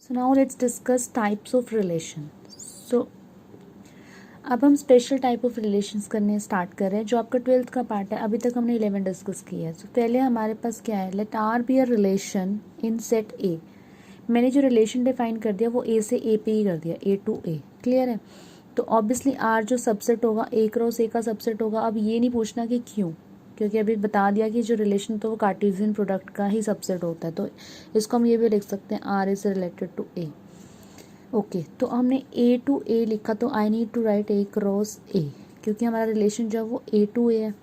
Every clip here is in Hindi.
So now let's discuss types of relation. So अब हम स्पेशल टाइप ऑफ रिलेशंस करने स्टार्ट कर रहे हैं जो आपका 12th का पार्ट है. अभी तक हमने 11 डिस्कस किया है. सो पहले हमारे पास क्या है, let R be a relation in set A. मैंने जो रिलेशन डिफाइन कर दिया वो ए से ए पे ही कर दिया, ए टू ए. क्लियर है. तो ऑब्वियसली आर जो सबसेट होगा ए क्रॉस ए का सबसेट होगा. अब ये नहीं पूछना कि क्यों, क्योंकि अभी बता दिया कि जो रिलेशन तो वो कार्टेशियन प्रोडक्ट का ही सबसेट होता है. तो इसको हम ये भी लिख सकते हैं R is related to A. Okay, तो हमने ए टू ए लिखा तो I need to write A cross A, क्योंकि हमारा रिलेशन जो है वो ए टू ए है.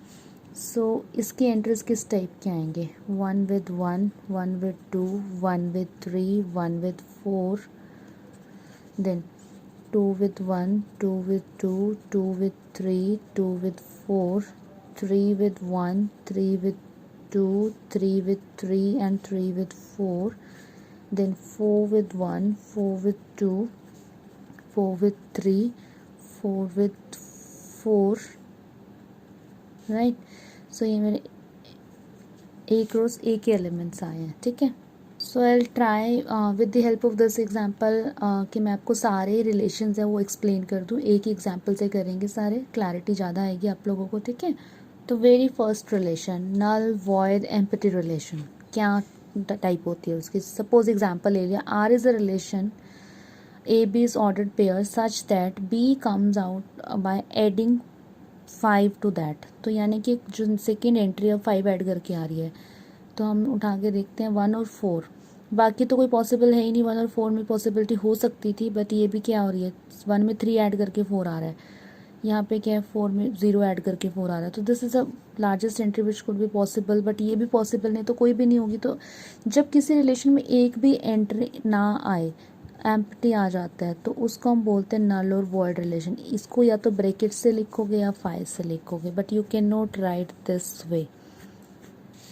सो इसके एंट्रीज किस टाइप के आएंगे, 1 with 1, 1 with 2, 1 with 3, 1 with 4, then 2 with 1, 2 with 2, 2 with 3, 2 with 4, 3 with 1, 3 with 2, 3 with 3 and 3 with 4, then 4 with 1, 4 with 2, 4 with 3, 4 with 4, right. सो ये मेरे ए क्रॉस ए के एलिमेंट्स आए हैं. ठीक है. So I will try with the help of this example कि मैं आपको सारे रिलेशंस हैं वो एक्सप्लेन कर दूँ. एक ही एग्जांपल से करेंगे सारे, क्लैरिटी ज़्यादा आएगी आप लोगों को. ठीक है. तो very first relation, null void empty relation. क्या टाइप होती है उसकी. सपोज एग्जांपल ले लिया, R is a relation A B is ordered pair such that B comes out by adding 5 to that. तो यानी कि जो सेकेंड एंट्री है 5 ऐड करके आ रही है. तो हम उठा के देखते हैं 1 और 4. बाकी तो कोई पॉसिबल है ही नहीं. 1 और 4 में पॉसिबिलिटी हो सकती थी, बट ये भी क्या हो रही है, 1 में 3 ऐड करके 4 आ रहा है. यहाँ पे क्या है, 4 में 0 ऐड करके 4 आ रहा है. तो this is a largest entry which could be possible, but ये भी पॉसिबल नहीं तो कोई भी नहीं होगी. तो जब किसी रिलेशन में एक भी एंट्री ना आए, एम्प्टी आ जाता है, तो उसको हम बोलते हैं नल और वॉइड रिलेशन. इसको या तो ब्रैकेट से लिखोगे या 5 से लिखोगे, but you can not write this way.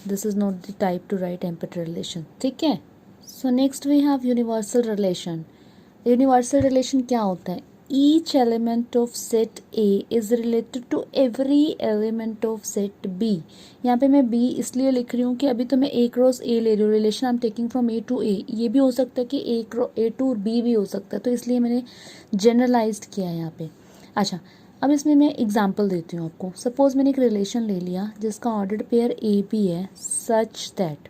This is not the type to write empty relation. ठीक है. So next we have universal relation. Universal relation क्या होता है, each element of set A is related to every element of set B. यहाँ पे मैं B इसलिए लिख रही हूँ कि अभी तो मैं A क्रॉस A ले रही हूँ, relation I am taking from A to A. ये भी हो सकता है कि A टू B भी हो सकता है, तो इसलिए मैंने जनरलाइज्ड किया है यहाँ पे. अच्छा, अब इसमें मैं एग्जांपल देती हूँ आपको. सपोज मैंने एक रिलेशन ले लिया जिसका ऑर्डर्ड पेयर A B है such that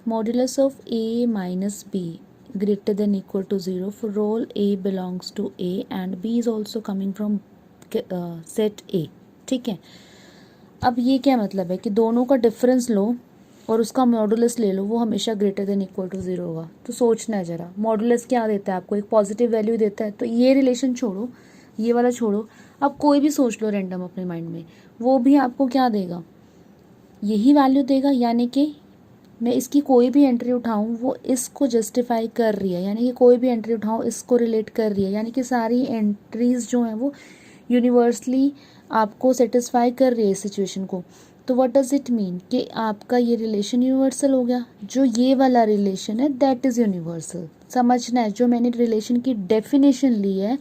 modulus of A minus B greater than equal to 0 for all A belongs to A and B is also coming from set A. ठीक है. अब ये क्या मतलब है कि दोनों का डिफरेंस लो और उसका मॉडुलस ले लो, वो हमेशा ग्रेटर देन इक्वल टू 0 होगा. तो सोचना है ज़रा, मॉडुलस क्या देता है आपको, एक पॉजिटिव वैल्यू देता है. तो ये रिलेशन छोड़ो, ये वाला छोड़ो, अब कोई भी सोच लो रैंडम अपने माइंड में, वो भी आपको क्या देगा, यही वैल्यू देगा. यानी कि मैं इसकी कोई भी एंट्री उठाऊं वो इसको जस्टिफाई कर रही है, यानी कि कोई भी एंट्री उठाऊं इसको रिलेट कर रही है. यानी कि सारी एंट्रीज जो हैं वो यूनिवर्सली आपको सेटिस्फाई कर रही है इस सिचुएशन को. तो व्हाट डज इट मीन कि आपका ये रिलेशन यूनिवर्सल हो गया. जो ये वाला रिलेशन है दैट इज़ यूनिवर्सल. समझना है, जो मैंने रिलेशन की डेफिनेशन ली है,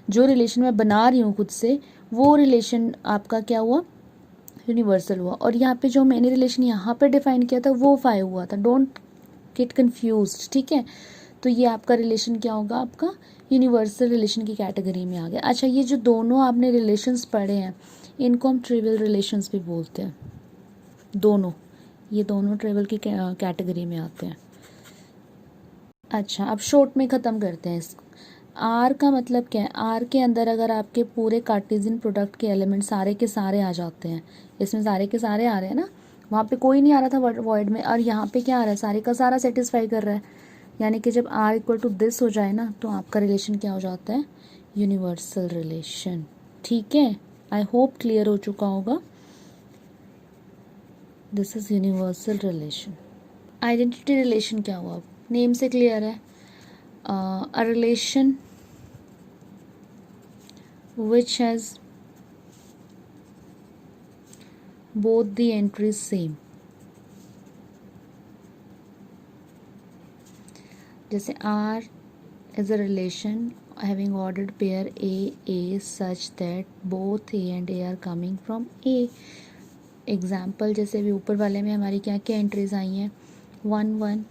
जो रिलेशन मैं बना रही हूँ खुद से, वो रिलेशन आपका क्या हुआ, यूनिवर्सल हुआ. और यहाँ पे जो मैंने रिलेशन यहाँ पे डिफाइन किया था वो 5 हुआ था. Don't get confused. ठीक है. तो ये आपका रिलेशन क्या होगा, आपका यूनिवर्सल रिलेशन की कैटेगरी में आ गया. अच्छा, ये जो दोनों आपने रिलेशंस पढ़े हैं इनको हम ट्रिवियल रिलेशंस भी बोलते हैं. दोनों, ये दोनों ट्रिवियल की कैटेगरी में आते हैं. अच्छा, अब शॉर्ट में ख़त्म करते हैं इसको. आर का मतलब क्या है, आर के अंदर अगर आपके पूरे कार्टेशियन प्रोडक्ट के एलिमेंट सारे के सारे आ जाते हैं, इसमें सारे के सारे आ रहे हैं ना, वहाँ पे कोई नहीं आ रहा था वॉइड में, और यहाँ पे क्या आ रहा है, सारे का सारा सेटिस्फाई कर रहा है. यानी कि जब आर इक्वल टू दिस हो जाए ना, तो आपका रिलेशन क्या हो जाता है, यूनिवर्सल रिलेशन. ठीक है. आई होप क्लियर हो चुका होगा. This is universal relation. Identity relation क्या हुआ, नेम से क्लियर है. A relation which has both the entries same. जैसे R is a relation having ordered pair A such that both A and A are coming from A. Example जैसे भी ऊपर वाले में हमारी क्या क्या एंट्रीज आई हैं, 1 1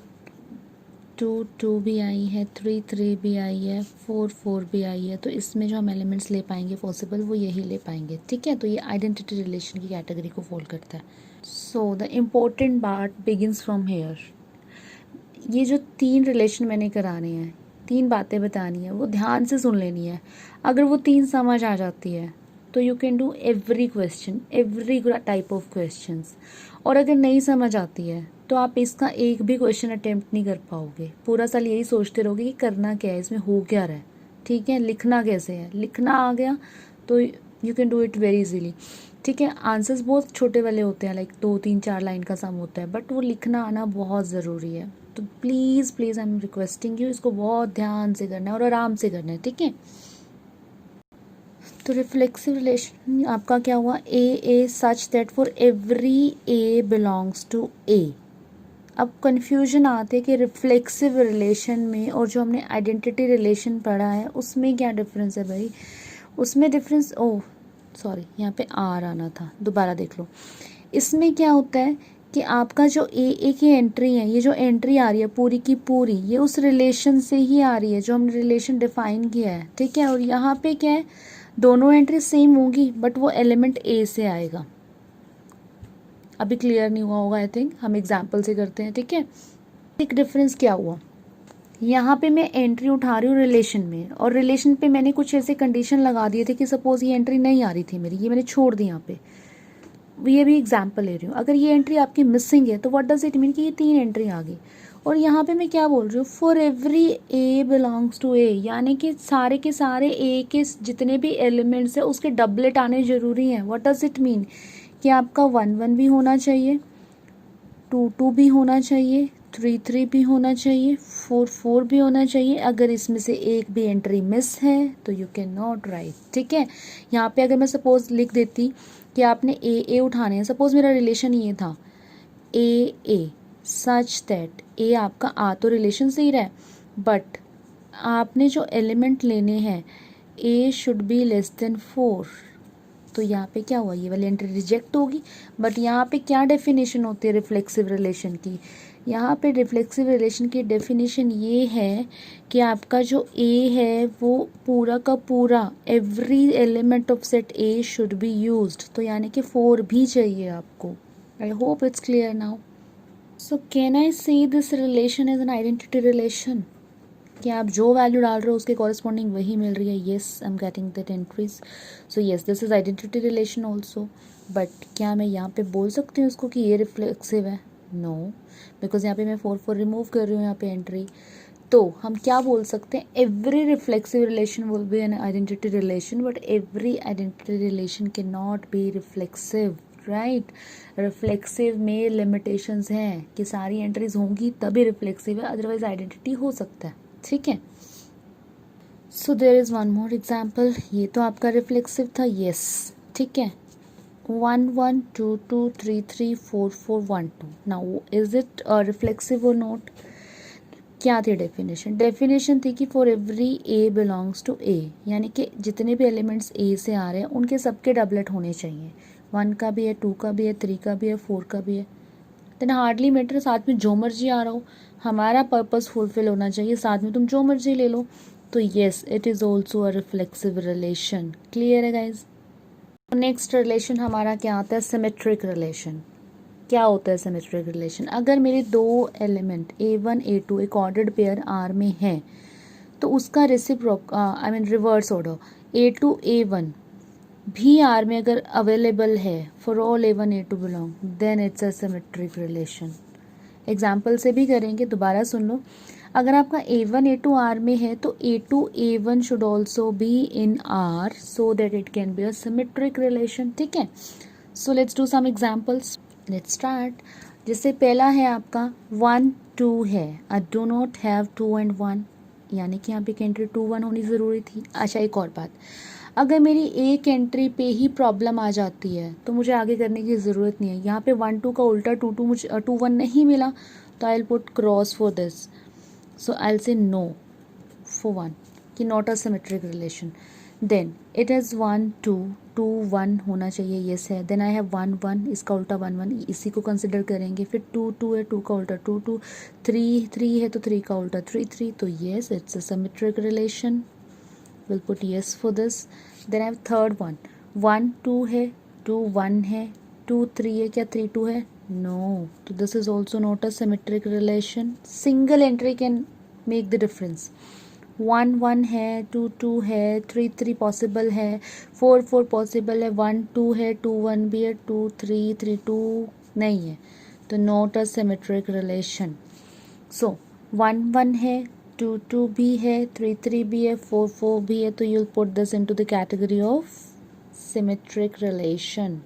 2 भी आई है, 3 भी आई है, 4 भी आई है, तो इसमें जो हम एलिमेंट्स ले पाएंगे पॉसिबल वो यही ले पाएंगे, ठीक है। तो ये आइडेंटिटी रिलेशन की कैटेगरी को फॉल करता है। So the important part begins from here. ये जो 3 रिलेशन मैंने कराने हैं, 3 बातें बतानी है, वो ध्यान से सुन लेनी है। अगर वो 3 समझ आ जाती है तो you can do every question, every type of questions. और अगर नहीं समझ आती है तो आप इसका एक भी क्वेश्चन अटेम्प्ट नहीं कर पाओगे। पूरा साल यही सोचते रहोगे कि करना क्या है, इसमें हो क्या रहा है, ठीक है। लिखना कैसे है, लिखना आ गया तो you can do it very easily, ठीक है। आंसर्स बहुत छोटे वाले होते हैं, लाइक 2, 3, 4 लाइन का सम होता है, बट वो लिखना आना बहुत ज़रूरी है। तो please please I am requesting you, इसको बहुत ध्यान से करना है और आराम से करना है, ठीक है। तो रिफ्लेक्सिव रिलेशन आपका क्या हुआ, A such that for every A belongs to A. अब कन्फ्यूजन आते है कि रिफ्लेक्सिव रिलेशन में और जो हमने आइडेंटिटी रिलेशन पढ़ा है उसमें क्या डिफरेंस है भाई। उसमें डिफरेंस, ओह सॉरी यहाँ पे आर आना था, दोबारा देख लो। इसमें क्या होता है कि आपका जो ए की एंट्री है, ये जो एंट्री आ रही है पूरी की पूरी, ये उस रिलेशन से ही आ रही है जो हमने रिलेशन डिफाइन किया है, ठीक है। और यहाँ पे क्या है, दोनों एंट्री सेम होंगी बट वो एलिमेंट ए से आएगा। अभी क्लियर नहीं हुआ होगा आई थिंक, हम एग्जाम्पल से करते हैं, ठीक है। एक डिफरेंस क्या हुआ, यहाँ पे मैं एंट्री उठा रही हूँ रिलेशन में, और रिलेशन पे मैंने कुछ ऐसे कंडीशन लगा दिए थे कि सपोज ये एंट्री नहीं आ रही थी मेरी, ये मैंने छोड़ दी यहाँ पे। ये भी एग्जाम्पल ले रही हूँ, अगर ये एंट्री आपकी मिसिंग है तो व्हाट डज इट मीन कि ये 3 एंट्री आ गई। और यहाँ पे मैं क्या बोल रही हूँ, for every A belongs to A, यानी कि सारे के सारे ए के जितने भी एलिमेंट्स है उसके डबलेट आने जरूरी हैं। व्हाट डज इट मीन कि आपका 1 भी होना चाहिए, 2 भी होना चाहिए, 3 भी होना चाहिए, 4 भी होना चाहिए। अगर इसमें से एक भी एंट्री मिस है तो यू कैन नॉट राइट, ठीक है। यहाँ पे अगर मैं सपोज लिख देती कि आपने ए उठाने हैं, सपोज मेरा रिलेशन ये था ए सच दैट ए आपका आ तो रिलेशन से ही रहा है, बट आपने जो एलिमेंट लेने हैं ए शुड बी लेस देन 4, तो यहाँ पे क्या हुआ, ये वाली एंट्री रिजेक्ट होगी। बट यहाँ पे क्या डेफिनेशन होती है रिफ्लेक्सिव रिलेशन की, यहाँ पे रिफ्लेक्सिव रिलेशन की डेफिनेशन ये है कि आपका जो ए है वो पूरा का पूरा every element of set A should be used, तो यानी कि 4 भी चाहिए आपको। I hope it's clear now. So can I see this relation as an identity relation, कि आप जो वैल्यू डाल रहे हो उसके कॉरेस्पॉन्डिंग वही मिल रही है। Yes I am getting that entries, so yes this is identity relation also. But क्या मैं यहाँ पे बोल सकती हूँ उसको कि ये रिफ्लेक्सिव है, नो, बिकॉज यहाँ पे मैं 4 रिमूव कर रही हूँ यहाँ पे एंट्री। तो हम क्या बोल सकते हैं, every reflexive relation will be N identity relation, but every identity relation can not be reflexive, right. Reflexive में लिमिटेशंस हैं कि सारी एंट्रीज होंगी तभी रिफ्लेक्सिव है, अदरवाइज आइडेंटिटी हो सकता है, ठीक है। So there is one more example, ये तो आपका रिफ्लेक्सिव था, यस, ठीक है। 1 1 2 2 3 3 4 4 1 2, नाउ इज इट रिफ्लेक्सिव और नॉट। क्या थी डेफिनेशन, डेफिनेशन थी कि for every A belongs to A, यानी कि जितने भी एलिमेंट्स ए से आ रहे हैं उनके सबके डबलेट होने चाहिए। 1 का भी है, 2 का भी है, 3 का भी है, 4 का भी है। देन हार्डली मैटर साथ में जो मर्जी आ रहा हो, हमारा पर्पस फुलफिल होना चाहिए, साथ में तुम जो मर्जी ले लो। तो yes it is also a reflexive relation. Clear है गाइज। नेक्स्ट रिलेशन हमारा क्या आता है, सिमेट्रिक रिलेशन। क्या होता है सिमेट्रिक रिलेशन, अगर मेरे 2 एलिमेंट A1 A2 एक ऑर्डर्ड पेयर आर में है तो उसका reciprocal I mean reverse order A2 A1 भी आर में अगर अवेलेबल है for all A1 A2 belong, then it's a symmetric relation. Example से भी करेंगे, दोबारा सुन लो। अगर आपका A1 A2 आर में है तो A2 A1 should also be in R so that it can be a symmetric relation, ठीक है। So let's do some examples, let's start. जैसे पहला है आपका 1 2 है, I do not have 2 and 1, यानी कि यहाँ पे एंट्री 2 1 होनी ज़रूरी थी। अच्छा एक और बात, अगर मेरी एक एंट्री पे ही प्रॉब्लम आ जाती है तो मुझे आगे करने की ज़रूरत नहीं है। यहाँ पे 1 2 का उल्टा 2 2 मुझे 2 1 नहीं मिला तो I will put cross for this, so I will say no for 1 कि not a symmetric relation. Then it is 1 2 2 1 होना चाहिए, येस है। देन आई हैव 1 1, इसका उल्टा 1 1, इसी को कंसिडर करेंगे। फिर 2 2 है, 2 का उल्टा 2 2, 3 3 है तो 3 का उल्टा 3 3, तो yes it's a symmetric relation, will put yes for this. Then I have third one, 1 2 है, 2 1 है, 2 3 है, क्या 3 2 है? नो, तो this is also not a symmetric relation. Single entry can make the difference. 1 1 है, 2 2 है, 3 3 पॉसिबल है, 4 4 पॉसिबल है, 1 2 है, 2 1 भी है, 2 3 3 2 नहीं है, तो नॉट अ सिमेट्रिक रिलेशन। सो 1 1 है, 2 2 भी है, 3 3 भी है, 4 4 भी है, तो you'll put this into the category of symmetric relation.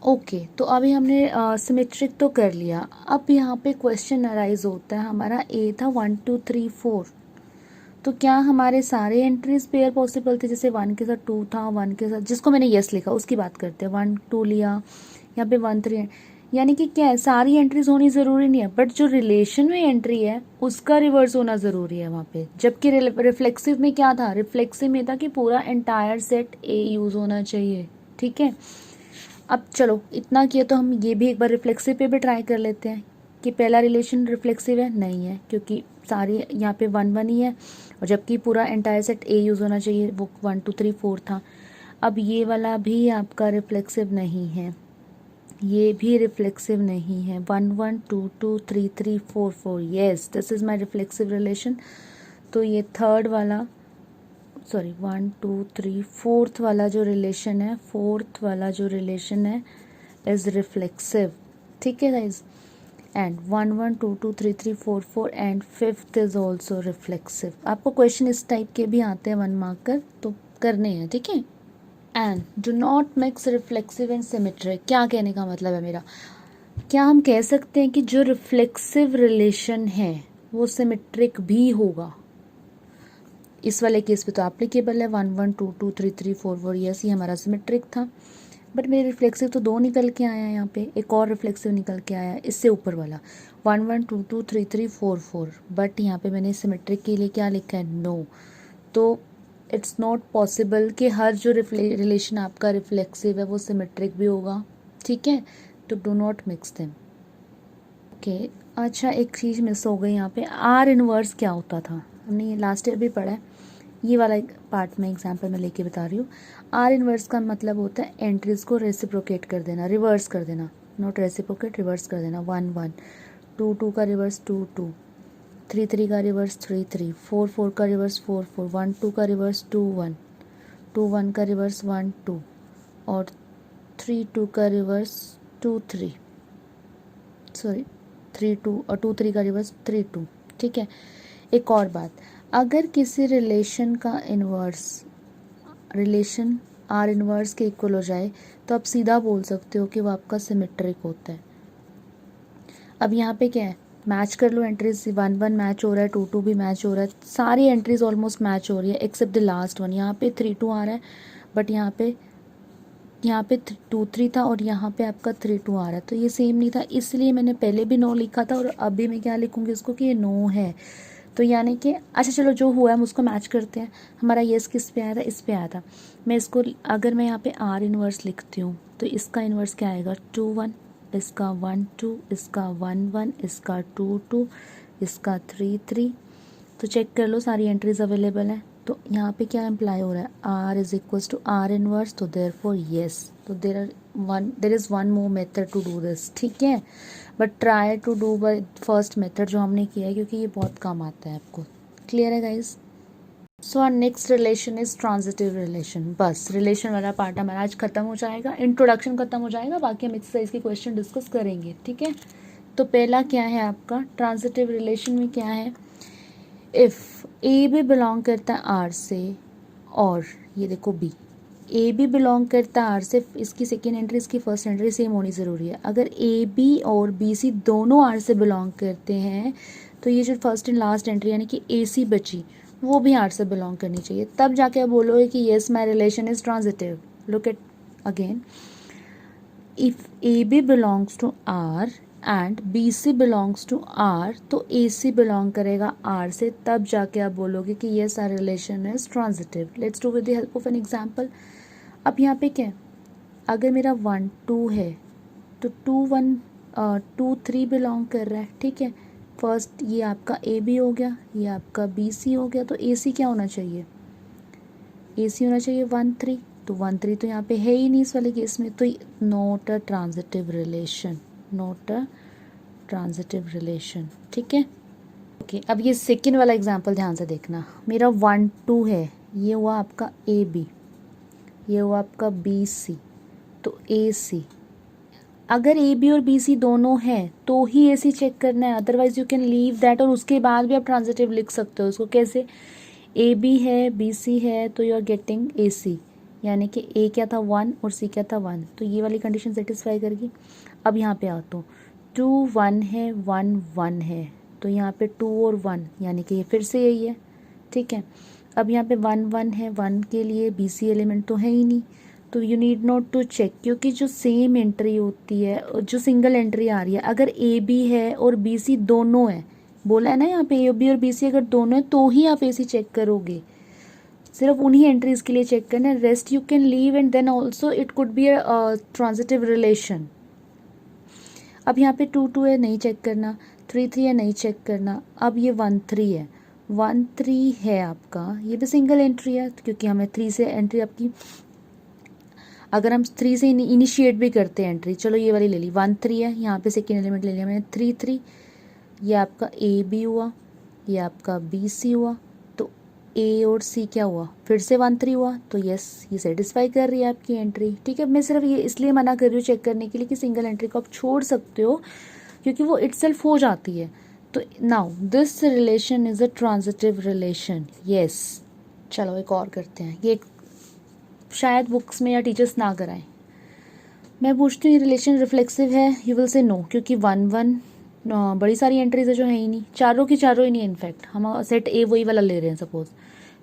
Okay तो अभी हमने सिमेट्रिक तो कर लिया। अब यहाँ पे क्वेश्चन अराइज होता है, हमारा ए था 1 2 3 4, तो क्या हमारे सारे एंट्रीज पेयर पॉसिबल थे? जैसे 1 के साथ 2 था, 1 के साथ जिसको मैंने यस लिखा उसकी बात करते हैं, 1 2 लिया, यहाँ पे 1 3, यानी कि क्या है, सारी एंट्रीज होनी ज़रूरी नहीं है, बट जो रिलेशन में एंट्री है उसका रिवर्स होना ज़रूरी है वहाँ पे। जबकि रिफ्लेक्सिव में क्या था, रिफ्लेक्सिव में था कि पूरा एंटायर सेट ए यूज़ होना चाहिए, ठीक है। अब चलो इतना किया तो हम ये भी एक बार रिफ्लेक्सिव पे भी ट्राई कर लेते हैं कि पहला रिलेशन रिफ्लेक्सिव है, नहीं है क्योंकि सारी यहाँ पे 1 1 ही है, और जबकि पूरा एंटायर सेट ए यूज़ होना चाहिए, वो 1 2 3 4 था। अब ये वाला भी आपका रिफ्लेक्सिव नहीं है, ये भी रिफ्लेक्सिव नहीं है, 1 1 2 2 3 3 4 4, yes this is my reflexive relation. तो ये थर्ड वाला, सॉरी 1 2 3 फोर्थ वाला जो रिलेशन है, फोर्थ वाला जो रिलेशन है इज रिफ्लेक्सिव, ठीक है guys. And 1 1 2 2 3 3 4 4 and fifth is also reflexive. आपको क्वेश्चन इस टाइप के भी आते हैं 1 मार्क कर, तो करने हैं, ठीक है। And do not mix reflexive and symmetric, क्या कहने का मतलब है मेरा, क्या हम कह सकते हैं कि जो रिफ्लेक्सिव रिलेशन है वो सिमेट्रिक भी होगा? इस वाले केस पे तो एप्लीकेबल है, 1 1 2 2 3 3 4 4, यस ये हमारा सिमेट्रिक था। बट मेरे रिफ्लेक्सिव तो 2 निकल के आया है, यहाँ पे एक और रिफ्लेक्सिव निकल के आया है इससे ऊपर वाला 1 1 2 2 3 3 4 4, बट यहाँ पे मैंने सिमेट्रिक के लिए क्या लिखा है, नो। तो इट्स नॉट पॉसिबल कि हर जो रिलेशन आपका रिफ्लेक्सिव है वो सिमेट्रिक भी होगा, ठीक है। तो do not mix them. Okay अच्छा एक चीज़ मिस हो गई यहाँ पे, आर इनवर्स क्या होता था, हमने ये लास्ट ईयर भी पढ़ा है, ये वाला पार्ट में एग्जाम्पल में लेके बता रही हूँ। आर इनवर्स का मतलब होता है एंट्रीज को रेसिप्रोकेट कर देना, रिवर्स कर देना, नॉट रेसिप्रोकेट, रिवर्स कर देना। 1 1 2 2 का रिवर्स 2 2, 3 3 का रिवर्स 3 3, 4 4 का रिवर्स 4 4, 1 2 का रिवर्स 2 1, 2 1 का रिवर्स 1 2, और 3 2 का रिवर्स 2 3, सॉरी 3 2, और 2 3 का रिवर्स 3 2, ठीक है। एक और बात, अगर किसी रिलेशन का इन्वर्स रिलेशन आर इन्वर्स के इक्वल हो जाए तो आप सीधा बोल सकते हो कि वो आपका सिमेट्रिक होता है। अब यहाँ पे क्या है, मैच कर लो एंट्रीज, 1 1 मैच हो रहा है, 2 2 भी मैच हो रहा है, सारी एंट्रीज ऑलमोस्ट मैच हो रही है एक्सेप्ट द लास्ट वन। यहाँ पे 3 2 आ रहा है, बट यहाँ पे 2 3 था, और यहाँ पे आपका 3 2 आ रहा है, तो ये सेम नहीं था, इसलिए मैंने पहले भी नो लिखा था, और अभी मैं क्या लिखूँगी इसको कि ये नो है। तो यानी कि अच्छा चलो जो हुआ है हम उसको मैच करते हैं। हमारा येस किस पे आया था, इस पे आया था। मैं इसको अगर मैं यहाँ पे आर इनवर्स लिखती हूँ तो इसका इनवर्स क्या आएगा, 2 1, इसका 1 2, इसका 1 1, इसका 2 2, इसका 3 3। तो चेक कर लो सारी एंट्रीज अवेलेबल हैं। तो यहाँ पे क्या इम्प्लाई हो रहा है, R is equals to R inverse, तो देयर फॉर येस, तो there is one more method to do this, ठीक है। But try to do by first method जो हमने किया है, क्योंकि ये बहुत काम आता है आपको। क्लियर है guys? So R next relation is transitive relation. बस रिलेशन वाला पार्ट हमारा आज खत्म हो जाएगा, इंट्रोडक्शन खत्म हो जाएगा, बाकी हम एक्सरसाइज के क्वेश्चन डिस्कस करेंगे, ठीक है। तो पहला क्या है आपका, ट्रांजिटिव रिलेशन में क्या है, इफ़ ए भी बिलोंग करता है आर से, और ये देखो बी, ए भी बिलोंग करता है आर से, इसकी सेकेंड एंट्री इसकी फर्स्ट एंट्री सेम होनी ज़रूरी है। अगर ए बी और बी सी दोनों आर से बिलोंग करते हैं तो ये जो फर्स्ट एंड लास्ट एंट्री यानी कि ए सी बची वो भी आर से बिलोंग करनी चाहिए, तब जाके आप बोलोगे कि yes my relation is transitive. Look at again, if A B belongs to R and B C belongs to R, तो ए सी बिलोंग करेगा आर से, तब जाके आप बोलोगे कि yes R relation is transitive. Let's do with the help of an example. अब यहाँ पे क्या है, अगर मेरा 1 2 है तो 2 1 2 3 बिलोंग कर रहा है. ठीक है, फर्स्ट ये आपका ए बी हो गया, ये आपका बी सी हो गया, तो ए सी क्या होना चाहिए, ए सी होना चाहिए 1 3. तो 1 3 तो यहाँ पे है ही नहीं इस वाले केस में, तो not a transitive relation, not a transitive relation. ठीक है, ओके. अब ये सेकेंड वाला एग्जांपल ध्यान से देखना. मेरा 1 2 है, ये हुआ आपका ए बी, ये हुआ आपका बी सी, तो ए सी. अगर ए बी और बी सी दोनों हैं तो ही ए सी चेक करना है, otherwise you can leave that, और उसके बाद भी आप ट्रांजिटिव लिख सकते हो उसको. कैसे, ए बी है बी सी है तो यू आर गेटिंग ए सी, यानी कि ए क्या था 1 और सी क्या था 1, तो ये वाली कंडीशन सेटिस्फाई करेगी. अब यहाँ पे आता हूँ, 2 1 है 1 1 है, तो यहाँ पे 2 और 1 यानी कि ये फिर से यही है. ठीक है, अब यहाँ पे 1 1 है, 1 के लिए बी सी एलिमेंट तो है ही नहीं, तो you need not to check, क्योंकि जो सेम एंट्री होती है, जो सिंगल एंट्री आ रही है, अगर ए बी है और बी सी दोनों है, बोला है ना यहाँ पे ए बी और बी सी अगर दोनों है तो ही आप ए सी चेक करोगे. सिर्फ उन्हीं एंट्रीज के लिए चेक करना है, rest you can leave and then also it could be a transitive relation. अब यहाँ पे 2 2 है, नहीं चेक करना, 3 3 है, नहीं चेक करना. अब ये 1 3 है, 1 3 है आपका, ये भी सिंगल एंट्री है, क्योंकि हमें 3 से एंट्री आपकी, अगर हम 3 से इनिशिएट भी करते हैं एंट्री, चलो ये वाली ले ली, 1 3 है, यहाँ पे सेकेंड एलिमेंट ले लिया मैंने 3 3, ये आपका ए बी हुआ, ये आपका बी सी हुआ, तो ए और सी क्या हुआ, फिर से 1 3 हुआ, तो यस ये सेटिस्फाई कर रही है आपकी एंट्री. ठीक है, मैं सिर्फ ये इसलिए मना कर रही हूँ चेक करने के लिए कि सिंगल एंट्री को आप छोड़ सकते हो क्योंकि वो इटसेल्फ हो जाती है. तो now this relation is a transitive relation. Yes, चलो एक और करते हैं, ये शायद बुक्स में या टीचर्स ना कराएं. मैं पूछती हूँ ये रिलेशन रिफ्लेक्सिव है, यू विल से नो, क्योंकि 1 1 बड़ी सारी एंट्रीज है जो है ही नहीं, चारों की चारों ही नहीं, इनफैक्ट हम सेट ए वही वाला ले रहे हैं सपोज.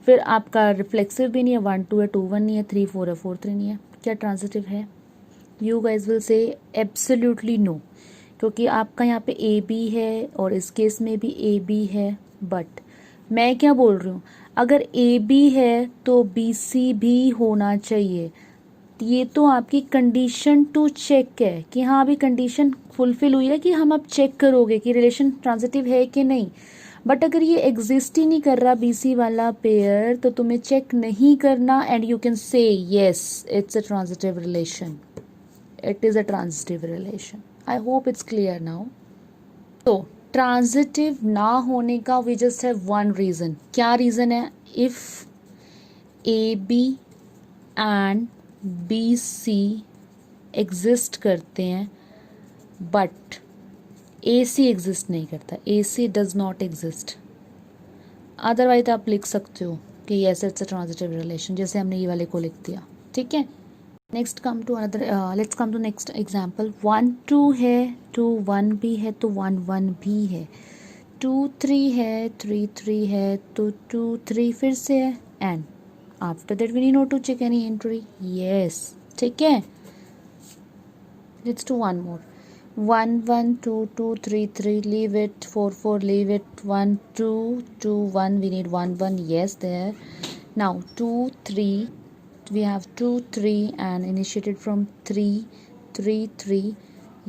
फिर आपका रिफ्लेक्सिव भी नहीं है, 1 2 है, 2 1 नहीं है, 3 4 है, 4 3 नहीं है. क्या ट्रांजिटिव है, you guys will say absolutely no, क्योंकि आपका यहाँ पे ए बी है और इस केस में भी ए बी है. बट मैं क्या बोल रही हूँ, अगर ए बी है तो बी सी भी होना चाहिए. ये तो आपकी कंडीशन टू चेक है कि हाँ अभी कंडीशन फुलफिल हुई है, कि हम अब चेक करोगे कि रिलेशन ट्रांजिटिव है कि नहीं. बट अगर ये एग्जिस्ट ही नहीं कर रहा बी सी वाला पेयर, तो तुम्हें चेक नहीं करना, and you can say yes it's a transitive relation, it is a transitive relation. I hope it's clear now. तो ट्रांजिटिव ना होने का we just have one reason. क्या रीज़न है, if A B and B C exist करते हैं बट ए सी एग्जिस्ट नहीं करता, A C does not exist. Otherwise आप लिख सकते हो कि yes it's a transitive relation, जैसे हमने ये वाले को लिख दिया. ठीक है, next come to another, let's come to next example. 1 2 है, 2 1 भी है, तो 1 1 भी है, 2 3 है, 3 3 है, तो 2 3 फिर से है, and after that we need not to check any entry. Yes, ठीक है. Let's do one more. 1 1 2 2 3 3 leave it, 4 4 leave it, 1 2 2 1 we need 1 1, yes there. Now 2 3 we have 2 3 and initiated from 3 3 3.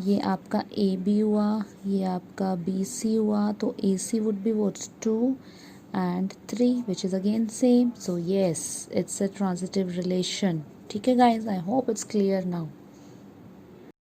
ये आपका ए बी हुआ, ये आपका बी सी हुआ, तो A C would be what, 2 and 3 which is again same. So yes, it's a transitive relation. ठीक है guys, I hope it's clear now.